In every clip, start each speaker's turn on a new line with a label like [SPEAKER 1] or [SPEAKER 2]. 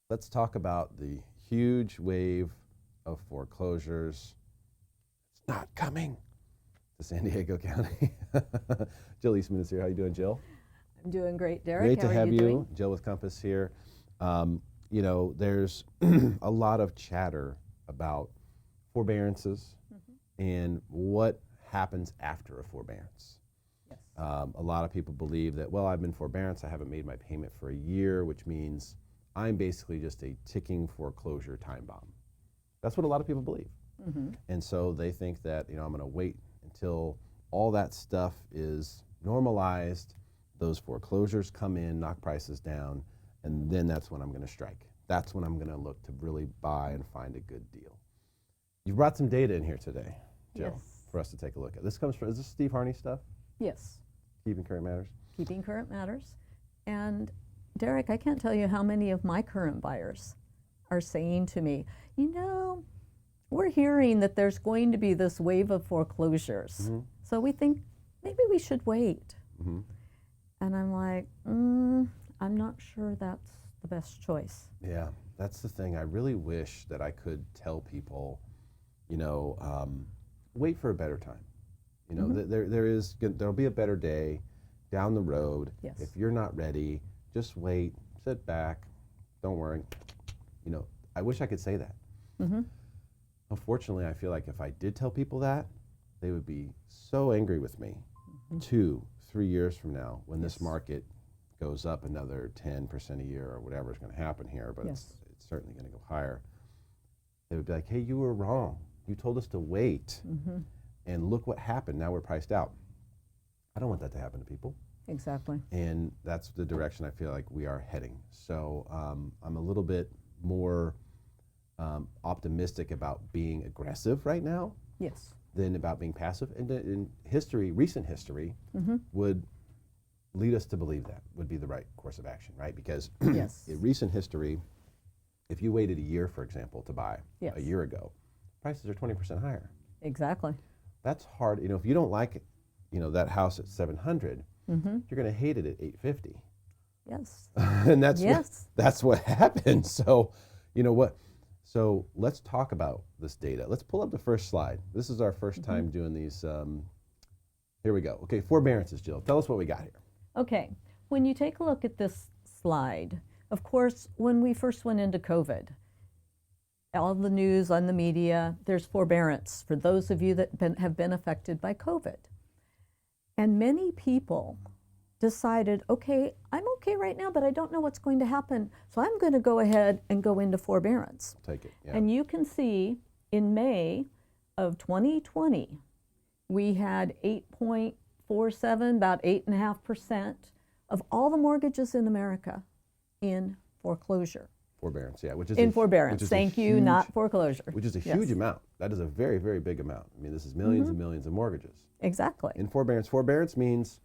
[SPEAKER 1] Let's talk about the huge wave of foreclosures. It's not coming to San Diego County. Jill Eastman is here. How you doing, Jill?
[SPEAKER 2] I'm doing great, Derrick.
[SPEAKER 1] Great
[SPEAKER 2] How
[SPEAKER 1] to
[SPEAKER 2] are
[SPEAKER 1] have you.
[SPEAKER 2] doing?
[SPEAKER 1] Jill with Compass here. You know, there's a lot of chatter about forbearances and what happens after a forbearance.
[SPEAKER 2] Yes.
[SPEAKER 1] A lot of people believe that, well, I've been forbearance, I haven't made my payment for a year, which means I'm basically just a ticking foreclosure time bomb. That's what a lot of people believe. And so they think that, you know, I'm going to wait until all that stuff is normalized, those foreclosures come in, knock prices down, and then that's when I'm going to strike. That's when I'm going to look to really buy and find a good deal. You brought some data in here today, Jill,
[SPEAKER 2] Yes.
[SPEAKER 1] for us to take a look at. This comes from, is this Steve Harney stuff?
[SPEAKER 2] Yes.
[SPEAKER 1] Keeping Current Matters?
[SPEAKER 2] Keeping Current Matters. And Derrick, I can't tell you how many of my current buyers are saying to me, you know, we're hearing that there's going to be this wave of foreclosures. So we think maybe we should wait. And I'm like, I'm not sure that's the best choice.
[SPEAKER 1] Yeah, that's the thing. I really wish that I could tell people, you know, wait for a better time. You know, there'll be a better day down the road.
[SPEAKER 2] Yes.
[SPEAKER 1] If you're not ready, just wait, sit back, don't worry. You know, I wish I could say that. Unfortunately, I feel like if I did tell people that, they would be so angry with me 2-3 years from now when this market goes up another 10% a year or whatever is going to happen here, but it's certainly going to go higher. They would be like, hey, you were wrong. You told us to wait. And look what happened. Now we're priced out. I don't want that to happen to people.
[SPEAKER 2] Exactly.
[SPEAKER 1] And that's the direction I feel like we are heading. So I'm a little bit more optimistic about being aggressive right now
[SPEAKER 2] Yes.
[SPEAKER 1] than about being passive. And in history, recent history, would lead us to believe that would be the right course of action, right? Because
[SPEAKER 2] Yes.
[SPEAKER 1] in recent history, if you waited a year, for example, to buy a year ago, prices are 20% higher.
[SPEAKER 2] Exactly.
[SPEAKER 1] That's hard. You know, if you don't like, you know, that house at 700, you're going to hate it at 850.
[SPEAKER 2] Yes.
[SPEAKER 1] And that's what happened. So, you know what? So let's talk about this data. Let's pull up the first slide. This is our first time doing these. Here we go. Okay, forbearances, Jill. Tell us what we got here.
[SPEAKER 2] Okay. When you take a look at this slide, of course, when we first went into COVID, all the news on the media, there's forbearance for those of you that have been affected by COVID. And many people decided, okay, I'm okay right now, but I don't know what's going to happen, so I'm going to go ahead and go into forbearance.
[SPEAKER 1] Take it. Yeah.
[SPEAKER 2] And you can see in May of 2020, we had 8.47, about 8.5% of all the mortgages in America in foreclosure.
[SPEAKER 1] Forbearance, yeah, which is
[SPEAKER 2] In forbearance, thank you, not foreclosure.
[SPEAKER 1] Which is a huge amount. That is a very, very big amount. I mean, this is millions and millions of mortgages.
[SPEAKER 2] Exactly.
[SPEAKER 1] In forbearance means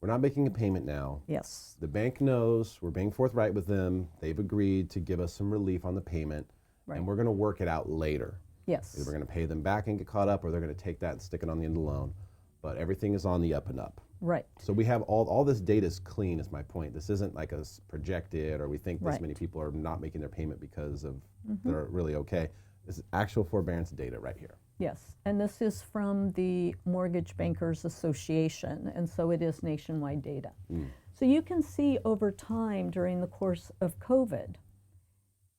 [SPEAKER 1] we're not making a payment now.
[SPEAKER 2] Yes.
[SPEAKER 1] The bank knows, we're being forthright with them. They've agreed to give us some relief on the payment, and we're going to work it out later.
[SPEAKER 2] Yes.
[SPEAKER 1] Either we're going to pay them back and get caught up, or they're going to take that and stick it on the end of the loan. But everything is on the up and up.
[SPEAKER 2] Right.
[SPEAKER 1] So we have all this data is clean, is my point. This isn't like us projected, or we think this many people are not making their payment because of they're really okay. This is actual forbearance data right here.
[SPEAKER 2] Yes, and this is from the Mortgage Bankers Association, and so it is nationwide data. So you can see over time during the course of COVID,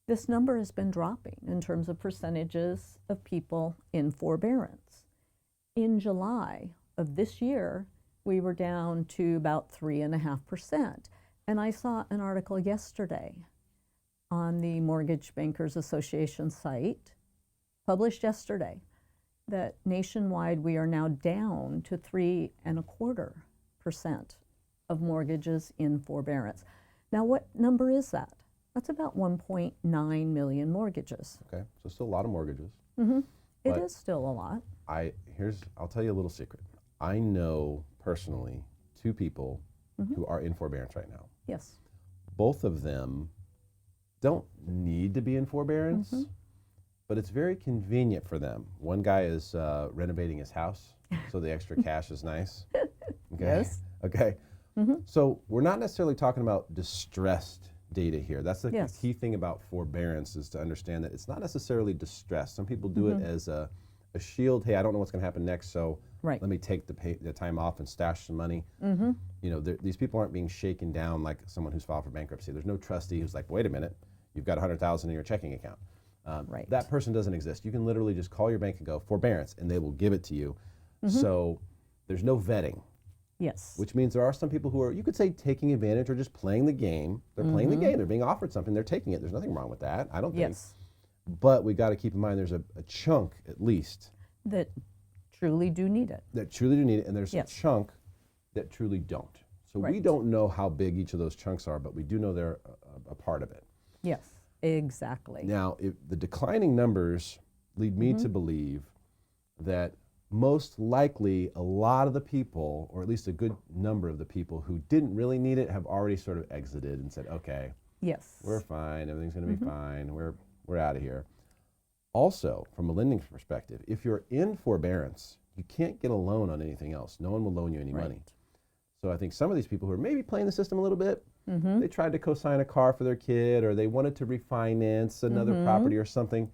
[SPEAKER 2] this number has been dropping in terms of percentages of people in forbearance. In July of this year, we were down to about 3.5%. And I saw an article yesterday on the Mortgage Bankers Association site, published yesterday, that nationwide we are now down to 3.25% of mortgages in forbearance. Now, what number is that? That's about 1.9 million mortgages.
[SPEAKER 1] Okay, so still a lot of mortgages.
[SPEAKER 2] It is still a lot.
[SPEAKER 1] I'll tell you a little secret. I know personally 2 people who are in forbearance right now.
[SPEAKER 2] Yes.
[SPEAKER 1] Both of them don't need to be in forbearance, but it's very convenient for them. One guy is renovating his house, so the extra cash is nice. Okay.
[SPEAKER 2] Yes.
[SPEAKER 1] Okay. So we're not necessarily talking about distressed data here. That's the
[SPEAKER 2] Yes.
[SPEAKER 1] key thing about forbearance, is to understand that it's not necessarily distress. Some people do it as a shield. Hey, I don't know what's going to happen next, so
[SPEAKER 2] Right.
[SPEAKER 1] let me take the time off and stash some money. You know, these people aren't being shaken down like someone who's filed for bankruptcy. There's no trustee who's like, wait a minute, you've got $100,000 in your checking account.
[SPEAKER 2] Right.
[SPEAKER 1] That person doesn't exist. You can literally just call your bank and go forbearance, and they will give it to you. So there's no vetting.
[SPEAKER 2] Yes.
[SPEAKER 1] Which means there are some people who are, you could say, taking advantage or just playing the game. They're playing the game. They're being offered something. They're taking it. There's nothing wrong with that, I don't think.
[SPEAKER 2] Yes.
[SPEAKER 1] But we got to keep in mind there's a chunk, at least,
[SPEAKER 2] That truly do need it.
[SPEAKER 1] that truly do need it, and there's
[SPEAKER 2] Yes.
[SPEAKER 1] a chunk that truly don't. So we
[SPEAKER 2] Right.
[SPEAKER 1] don't know how big each of those chunks are, but we do know they're a part of it.
[SPEAKER 2] Yes. Exactly.
[SPEAKER 1] Now, if the declining numbers lead me to believe that most likely a lot of the people, or at least a good number of the people who didn't really need it, have already sort of exited and said, okay,
[SPEAKER 2] Yes.
[SPEAKER 1] we're fine, everything's going to be fine, we're out of here. Also, from a lending perspective, if you're in forbearance, you can't get a loan on anything else. No one will loan you any money.
[SPEAKER 2] Right.
[SPEAKER 1] So I think some of these people who are maybe playing the system a little bit, they tried to co-sign a car for their kid, or they wanted to refinance another property or something,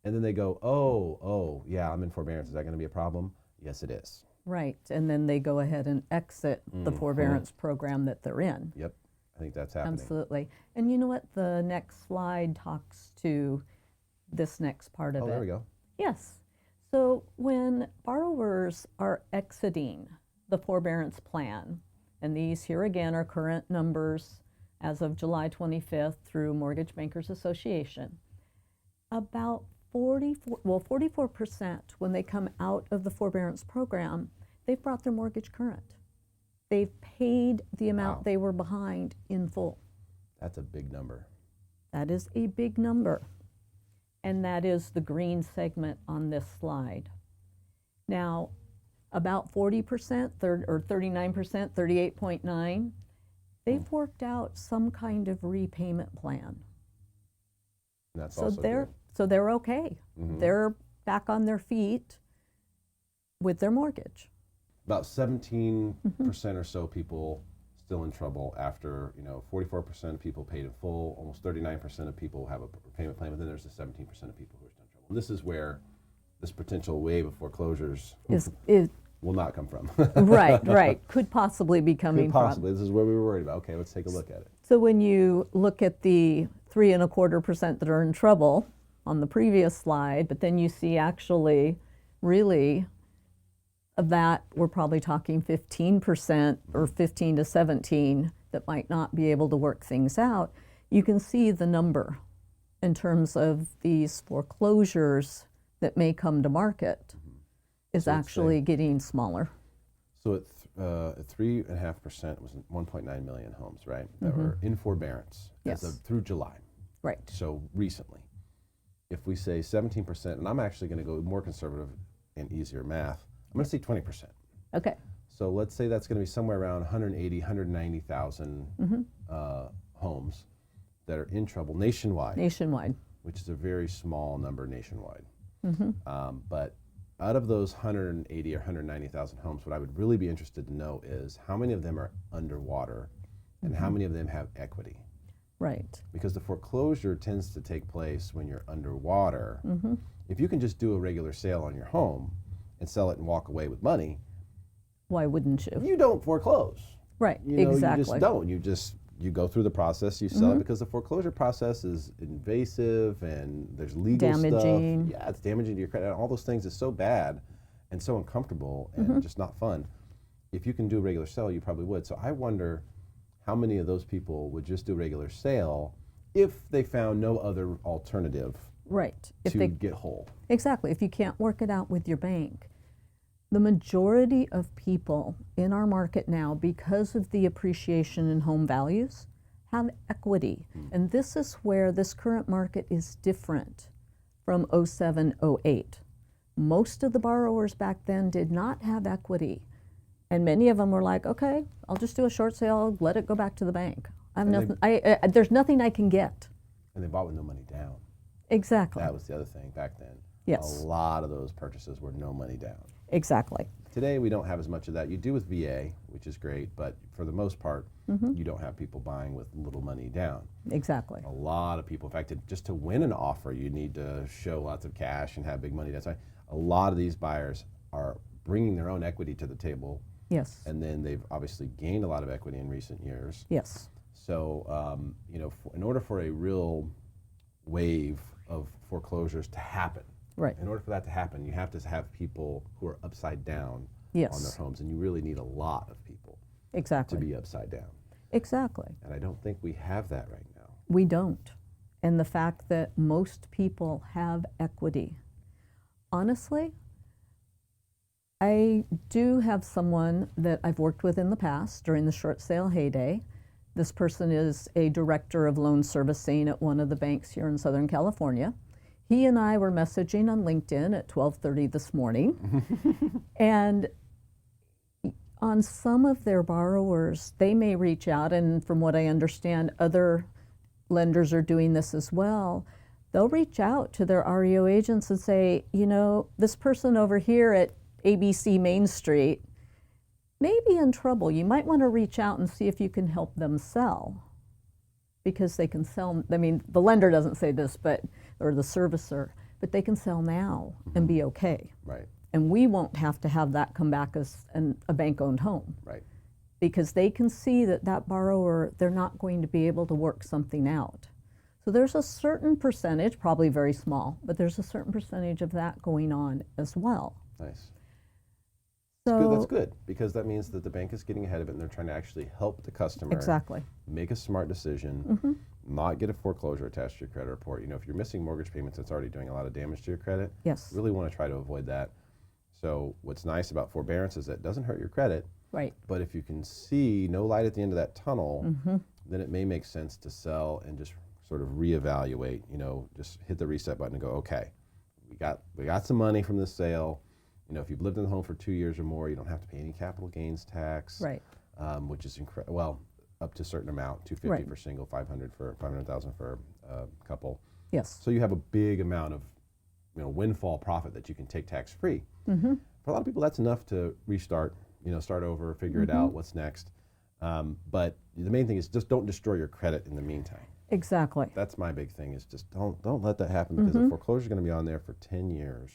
[SPEAKER 1] and then they go, oh, yeah, I'm in forbearance. Is that going to be a problem? Yes, it is.
[SPEAKER 2] Right. And then they go ahead and exit the forbearance program that they're in.
[SPEAKER 1] Yep, I think that's happening.
[SPEAKER 2] Absolutely. And you know what? The next slide talks to this next part of it.
[SPEAKER 1] Oh, there we go.
[SPEAKER 2] Yes. So when borrowers are exiting the forbearance plan, and these here again are current numbers as of July 25th through Mortgage Bankers Association, about 44% when they come out of the forbearance program, they've brought their mortgage current. They've paid the amount
[SPEAKER 1] Wow.
[SPEAKER 2] they were behind in full.
[SPEAKER 1] That's a big number.
[SPEAKER 2] That is a big number. And that is the green segment on this slide. Now, about 40%, or 39%, 38.9, they've worked out some kind of repayment plan.
[SPEAKER 1] And that's
[SPEAKER 2] So
[SPEAKER 1] also
[SPEAKER 2] they're
[SPEAKER 1] good.
[SPEAKER 2] so they're okay. They're back on their feet with their mortgage.
[SPEAKER 1] About 17% or so people still in trouble after, 44% of people paid in full, almost 39% of people have a payment plan, but then there's the 17% of people who are still in trouble. And this is where this potential wave of foreclosures
[SPEAKER 2] Is
[SPEAKER 1] will not come from.
[SPEAKER 2] right. Could possibly be coming
[SPEAKER 1] Could
[SPEAKER 2] from.
[SPEAKER 1] possibly. This is where we were worried about. Okay, let's take a look at it.
[SPEAKER 2] So when you look at the 3.25% that are in trouble on the previous slide, but then you see actually really of that, we're probably talking 15% or 15 to 17 that might not be able to work things out. You can see the number in terms of these foreclosures that may come to market is
[SPEAKER 1] So let's
[SPEAKER 2] actually
[SPEAKER 1] say-
[SPEAKER 2] getting smaller.
[SPEAKER 1] So at 3.5% was 1.9 million homes, right, that were in forbearance
[SPEAKER 2] Yes.
[SPEAKER 1] as of through July.
[SPEAKER 2] Right.
[SPEAKER 1] So recently, if we say 17%, and I'm actually going to go more conservative and easier math, I'm going to say 20%.
[SPEAKER 2] Okay.
[SPEAKER 1] So let's say that's going to be somewhere around 180, 190,000 homes that are in trouble nationwide,
[SPEAKER 2] Nationwide.
[SPEAKER 1] which is a very small number nationwide. But out of those 180 or 190,000 homes, what I would really be interested to know is how many of them are underwater and how many of them have equity.
[SPEAKER 2] Right.
[SPEAKER 1] Because the foreclosure tends to take place when you're underwater. If you can just do a regular sale on your home and sell it and walk away with money,
[SPEAKER 2] Why wouldn't you?
[SPEAKER 1] you don't foreclose.
[SPEAKER 2] Right.
[SPEAKER 1] You know,
[SPEAKER 2] Exactly.
[SPEAKER 1] you just don't. You go through the process, you sell it, because the foreclosure process is invasive and there's legal
[SPEAKER 2] Damaging.
[SPEAKER 1] stuff. Yeah, it's damaging to your credit. All those things is so bad and so uncomfortable and just not fun. If you can do a regular sale, you probably would. So I wonder how many of those people would just do a regular sale if they found no other alternative
[SPEAKER 2] Right. If
[SPEAKER 1] to
[SPEAKER 2] they
[SPEAKER 1] get whole.
[SPEAKER 2] Exactly. If you can't work it out with your bank. The majority of people in our market now, because of the appreciation in home values, have equity. And this is where this current market is different from 07, 08. Most of the borrowers back then did not have equity. And many of them were like, okay, I'll just do a short sale, let it go back to the bank. I have
[SPEAKER 1] And
[SPEAKER 2] nothing, there's nothing I can get.
[SPEAKER 1] And they bought with no money down.
[SPEAKER 2] Exactly.
[SPEAKER 1] That was the other thing back then.
[SPEAKER 2] Yes.
[SPEAKER 1] A lot of those purchases were no money down.
[SPEAKER 2] Exactly.
[SPEAKER 1] Today, we don't have as much of that. You do with VA, which is great, but for the most part, you don't have people buying with little money down.
[SPEAKER 2] Exactly.
[SPEAKER 1] A lot of people, in fact, just to win an offer, you need to show lots of cash and have big money. That's why a lot of these buyers are bringing their own equity to the table.
[SPEAKER 2] Yes.
[SPEAKER 1] And then they've obviously gained a lot of equity in recent years.
[SPEAKER 2] Yes.
[SPEAKER 1] So, in order for a real wave of foreclosures to happen,
[SPEAKER 2] Right.
[SPEAKER 1] in order for that to happen, you have to have people who are upside down
[SPEAKER 2] Yes.
[SPEAKER 1] on their homes, and you really need a lot of people
[SPEAKER 2] Exactly.
[SPEAKER 1] to be upside down.
[SPEAKER 2] Exactly.
[SPEAKER 1] And I don't think we have that right now.
[SPEAKER 2] We don't. And the fact that most people have equity. Honestly, I do have someone that I've worked with in the past during the short sale heyday. This person is a director of loan servicing at one of the banks here in Southern California. He and I were messaging on LinkedIn at 12:30 this morning. And on some of their borrowers, they may reach out, and from what I understand, other lenders are doing this as well. They'll reach out to their REO agents and say, this person over here at ABC Main Street may be in trouble. You might want to reach out and see if you can help them sell, because they can sell. I mean, the lender doesn't say this, or the servicer, but they can sell now and be okay.
[SPEAKER 1] Right.
[SPEAKER 2] And we won't have to have that come back as a bank-owned home.
[SPEAKER 1] Right.
[SPEAKER 2] Because they can see that borrower, they're not going to be able to work something out. So there's a certain percentage, probably very small, but there's a certain percentage of that going on as well.
[SPEAKER 1] Nice.
[SPEAKER 2] So
[SPEAKER 1] That's good, because that means that the bank is getting ahead of it and they're trying to actually help the customer
[SPEAKER 2] exactly.
[SPEAKER 1] make a smart decision, not get a foreclosure attached to your credit report. If you're missing mortgage payments, that's already doing a lot of damage to your credit.
[SPEAKER 2] Yes.
[SPEAKER 1] Really want to try to avoid that. So what's nice about forbearance is that it doesn't hurt your credit,
[SPEAKER 2] Right.
[SPEAKER 1] but if you can see no light at the end of that tunnel, then it may make sense to sell and just sort of reevaluate, just hit the reset button and go, okay, we got some money from this sale. If you've lived in the home for 2 years or more, you don't have to pay any capital gains tax,
[SPEAKER 2] Right.
[SPEAKER 1] Which is incredible. Well, up to a certain amount, $250
[SPEAKER 2] Right.
[SPEAKER 1] for single, $500,000 for a couple.
[SPEAKER 2] Yes.
[SPEAKER 1] So you have a big amount of windfall profit that you can take tax free. For a lot of people, that's enough to restart, start over, figure it out, what's next. But the main thing is just don't destroy your credit in the meantime.
[SPEAKER 2] Exactly.
[SPEAKER 1] That's my big thing, is just don't let that happen, because the foreclosure is going to be on there for 10 years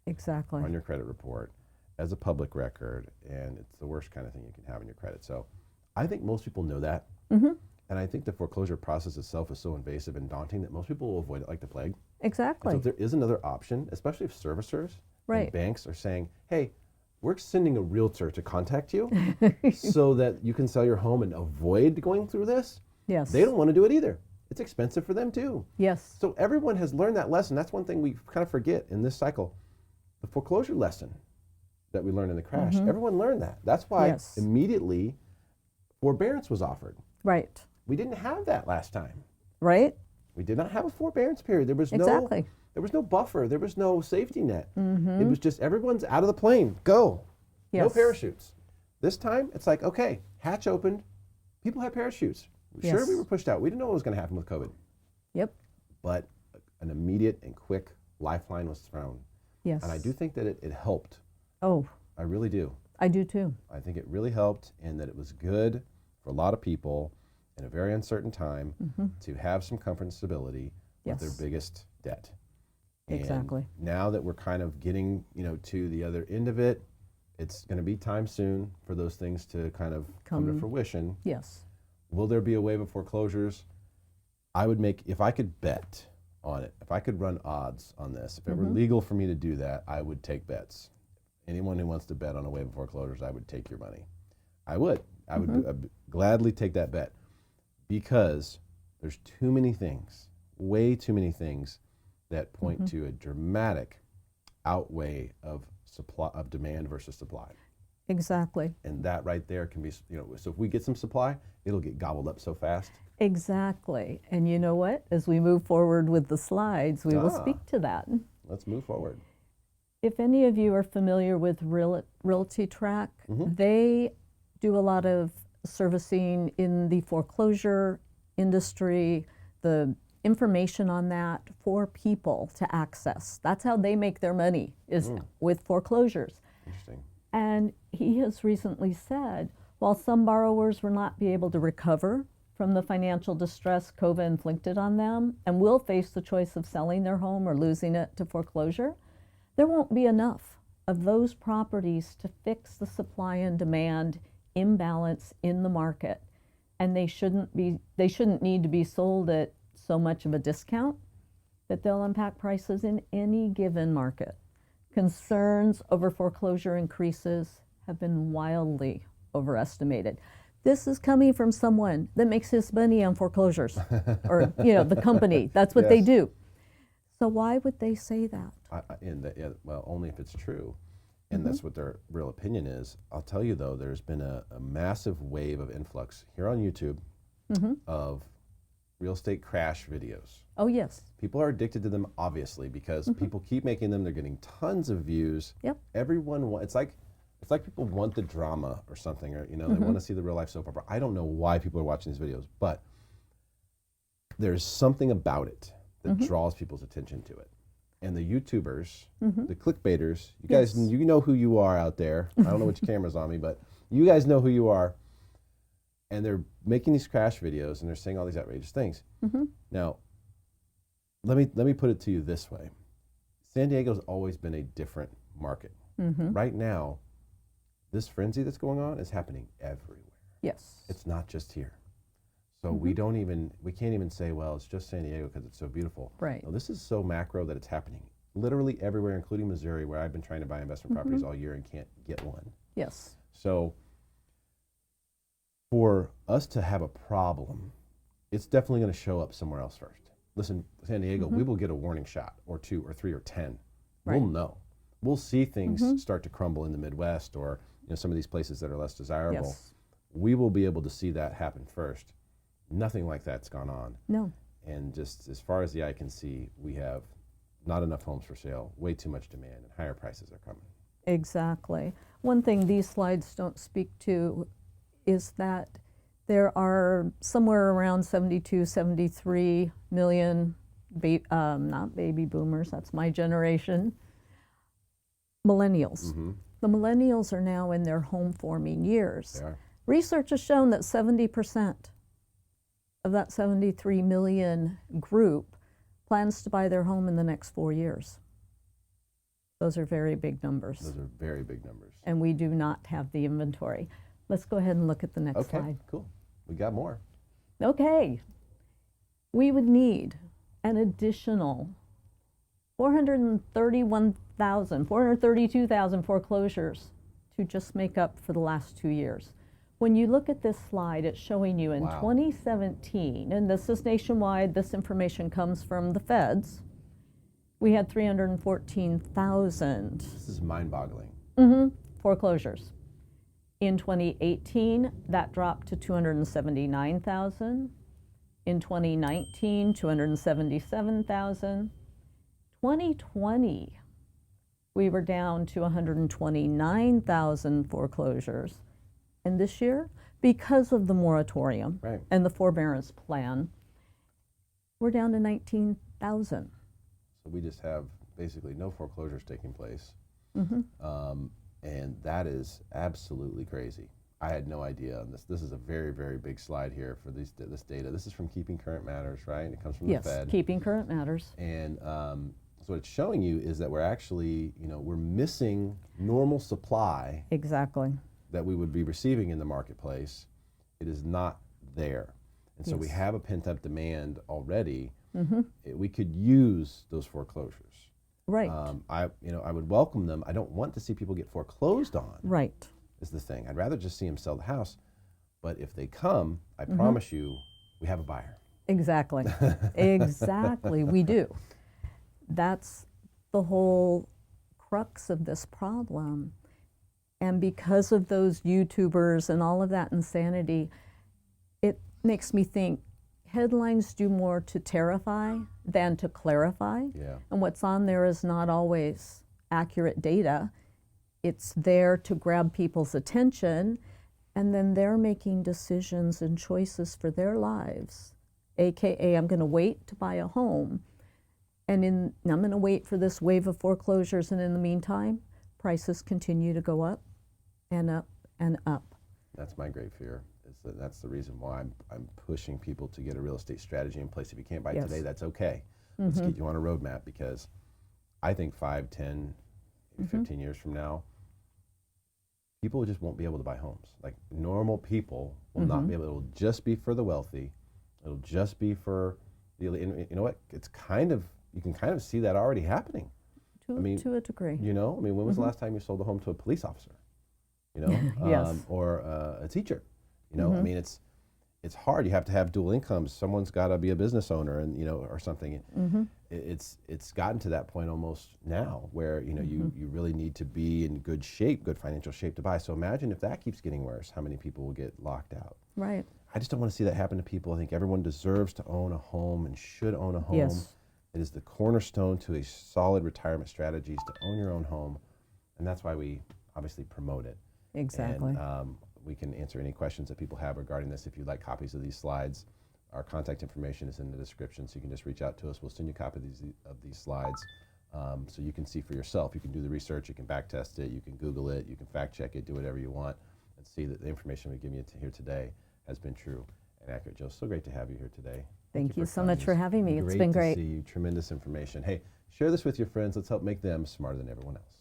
[SPEAKER 2] Exactly.
[SPEAKER 1] on your credit report as a public record, and it's the worst kind of thing you can have in your credit. So I think most people know that. And I think the foreclosure process itself is so invasive and daunting that most people will avoid it like the plague.
[SPEAKER 2] Exactly.
[SPEAKER 1] So if there is another option, especially if servicers
[SPEAKER 2] Right.
[SPEAKER 1] and banks are saying, hey, we're sending a realtor to contact you so that you can sell your home and avoid going through this,
[SPEAKER 2] Yes.
[SPEAKER 1] they don't want to do it either. It's expensive for them too.
[SPEAKER 2] Yes.
[SPEAKER 1] So everyone has learned that lesson. That's one thing we kind of forget in this cycle. The foreclosure lesson that we learned in the crash, everyone learned that. That's why
[SPEAKER 2] Yes.
[SPEAKER 1] immediately forbearance was offered.
[SPEAKER 2] Right.
[SPEAKER 1] We didn't have that last time.
[SPEAKER 2] Right.
[SPEAKER 1] We did not have a forbearance period. There was
[SPEAKER 2] Exactly.
[SPEAKER 1] there was no buffer. There was no safety net. It was just everyone's out of the plane. Go. No
[SPEAKER 2] Yes.
[SPEAKER 1] parachutes. This time it's like, okay, hatch opened. People had parachutes. Sure,
[SPEAKER 2] Yes.
[SPEAKER 1] we were pushed out. We didn't know what was going to happen with COVID.
[SPEAKER 2] Yep.
[SPEAKER 1] But an immediate and quick lifeline was thrown.
[SPEAKER 2] Yes.
[SPEAKER 1] And I do think that it helped.
[SPEAKER 2] Oh,
[SPEAKER 1] I really do.
[SPEAKER 2] I do too.
[SPEAKER 1] I think it really helped, and that it was good for a lot of people in a very uncertain time to have some comfort and stability with their
[SPEAKER 2] Yes.
[SPEAKER 1] biggest debt. And
[SPEAKER 2] Exactly.
[SPEAKER 1] now that we're kind of getting, to the other end of it, it's going to be time soon for those things to kind of come to
[SPEAKER 2] Come-
[SPEAKER 1] fruition.
[SPEAKER 2] Yes.
[SPEAKER 1] Will there be a wave of foreclosures? I would if I could bet on it, if I could run odds on this, if it were legal for me to do that, I would take bets. Anyone who wants to bet on a wave of foreclosures, I would take your money. I would gladly take that bet, because there's too many things, way too many things that point to a dramatic outweigh of demand versus supply.
[SPEAKER 2] Exactly.
[SPEAKER 1] And that right there can be, so if we get some supply, it'll get gobbled up so fast.
[SPEAKER 2] Exactly. And you know what? As we move forward with the slides, we will speak to that.
[SPEAKER 1] Let's move forward.
[SPEAKER 2] If any of you are familiar with Realty Track, they do a lot of servicing in the foreclosure industry, the information on that for people to access. That's how they make their money, is with foreclosures.
[SPEAKER 1] Interesting.
[SPEAKER 2] And he has recently said, while some borrowers will not be able to recover from the financial distress COVID inflicted on them and will face the choice of selling their home or losing it to foreclosure, there won't be enough of those properties to fix the supply and demand imbalance in the market. And they shouldn't need to be sold at so much of a discount that they'll impact prices in any given market. Concerns over foreclosure increases have been wildly overestimated. This is coming from someone that makes his money on foreclosures, or the company. That's what they do. So why would they say that?
[SPEAKER 1] Well, only if it's true, and that's what their real opinion is. I'll tell you though, there's been a massive wave of influx here on YouTube of real estate crash videos.
[SPEAKER 2] Oh yes.
[SPEAKER 1] People are addicted to them, obviously, because people keep making them. They're getting tons of views. Yep. Everyone, it's like people want the drama or something, or they want to see the real life soap opera. I don't know why people are watching these videos, but there's something about it that draws people's attention to it. And the YouTubers, the clickbaiters, you guys, you know who you are out there. I don't know which camera's on me, but you guys know who you are. And they're making these crash videos and they're saying all these outrageous things. Now, let me put it to you this way. San Diego's always been a different market. Right now, this frenzy that's going on is happening everywhere.
[SPEAKER 2] Yes.
[SPEAKER 1] It's not just here. So we can't even say, well, it's just San Diego because it's so beautiful.
[SPEAKER 2] Right.
[SPEAKER 1] No, this is so macro that it's happening literally everywhere, including Missouri, where I've been trying to buy investment properties all year and can't get one.
[SPEAKER 2] Yes.
[SPEAKER 1] So for us to have a problem, it's definitely going to show up somewhere else first. Listen, San Diego, we will get a warning shot or 2 or 3 or 10.
[SPEAKER 2] Right.
[SPEAKER 1] We'll know. We'll see things start to crumble in the Midwest or some of these places that are less desirable.
[SPEAKER 2] Yes.
[SPEAKER 1] We will be able to see that happen first. Nothing like that's gone on.
[SPEAKER 2] No.
[SPEAKER 1] And just as far as the eye can see, we have not enough homes for sale, way too much demand, and higher prices are coming.
[SPEAKER 2] Exactly. One thing these slides don't speak to is that there are somewhere around 72, 73 million, not baby boomers, that's my generation, millennials. The millennials are now in their home forming years.
[SPEAKER 1] They are.
[SPEAKER 2] Research has shown that 70% of that 73 million group plans to buy their home in the next 4 years. Those are very big numbers.
[SPEAKER 1] Those are very big numbers.
[SPEAKER 2] And we do not have the inventory. Let's go ahead and look at the next slide.
[SPEAKER 1] Okay, cool. We got more.
[SPEAKER 2] Okay. We would need an additional 432,000 foreclosures to just make up for the last 2 years. When you look at this slide, it's showing you in 2017, and this is nationwide, this information comes from the feds, we had 314,000.
[SPEAKER 1] This is mind-boggling.
[SPEAKER 2] Foreclosures. In 2018, that dropped to 279,000. In 2019, 277,000. 2020, we were down to 129,000 foreclosures. And this year, because of the moratorium and the forbearance plan, we're down to 19,000.
[SPEAKER 1] So we just have basically no foreclosures taking place. And that is absolutely crazy. I had no idea on this. This is a very, very big slide here for this data. This is from Keeping Current Matters, right? It comes from the Fed.
[SPEAKER 2] Yes, Keeping Current Matters.
[SPEAKER 1] And so what it's showing you is that we're actually, we're missing normal supply.
[SPEAKER 2] Exactly.
[SPEAKER 1] That we would be receiving in the marketplace. It is not there. And so we have a pent-up demand already. We could use those foreclosures.
[SPEAKER 2] Right.
[SPEAKER 1] I would welcome them. I don't want to see people get foreclosed on.
[SPEAKER 2] Right.
[SPEAKER 1] Is the thing. I'd rather just see them sell the house. But if they come, I promise you, we have a buyer.
[SPEAKER 2] Exactly. Exactly. We do. That's the whole crux of this problem. And because of those YouTubers and all of that insanity, it makes me think headlines do more to terrify than to clarify.
[SPEAKER 1] Yeah.
[SPEAKER 2] And what's on there is not always accurate data. It's there to grab people's attention, and then they're making decisions and choices for their lives. AKA, I'm going to wait to buy a home, and I'm going to wait for this wave of foreclosures, and in the meantime, prices continue to go up and up and up.
[SPEAKER 1] That's my great fear. Is that that's the reason why I'm pushing people to get a real estate strategy in place. If you can't buy
[SPEAKER 2] Yes.
[SPEAKER 1] today, that's okay. Let's get you on a roadmap, because I think 5, 10, maybe 15 years from now, people just won't be able to buy homes. Like, normal people will not be able. It'll just be for the wealthy. It'll just be for the. You know what? It's kind of, you can kind of see that already happening.
[SPEAKER 2] To a degree.
[SPEAKER 1] You know, I mean, when was the last time you sold a home to a police officer? You know,
[SPEAKER 2] Yes.
[SPEAKER 1] or a teacher. You know, I mean, it's hard. You have to have dual incomes. Someone's got to be a business owner, and or something. It's gotten to that point almost now where you really need to be in good shape, good financial shape to buy. So imagine if that keeps getting worse, how many people will get locked out?
[SPEAKER 2] Right.
[SPEAKER 1] I just don't want to see that happen to people. I think everyone deserves to own a home and should own a home.
[SPEAKER 2] Yes.
[SPEAKER 1] It is the cornerstone to a solid retirement strategy, is to own your own home, and that's why we obviously promote it.
[SPEAKER 2] Exactly.
[SPEAKER 1] And we can answer any questions that people have regarding this. If you'd like copies of these slides, our contact information is in the description, so you can just reach out to us. We'll send you a copy of these slides, so you can see for yourself. You can do the research, you can back test it, you can Google it, you can fact check it, do whatever you want, and see that the information we've given you here today has been true and accurate. Jill, so great to have you here today.
[SPEAKER 2] Thank you
[SPEAKER 1] for
[SPEAKER 2] so
[SPEAKER 1] coming.
[SPEAKER 2] much for having me. It's been great.
[SPEAKER 1] to see you. Tremendous information. Hey, share this with your friends. Let's help make them smarter than everyone else.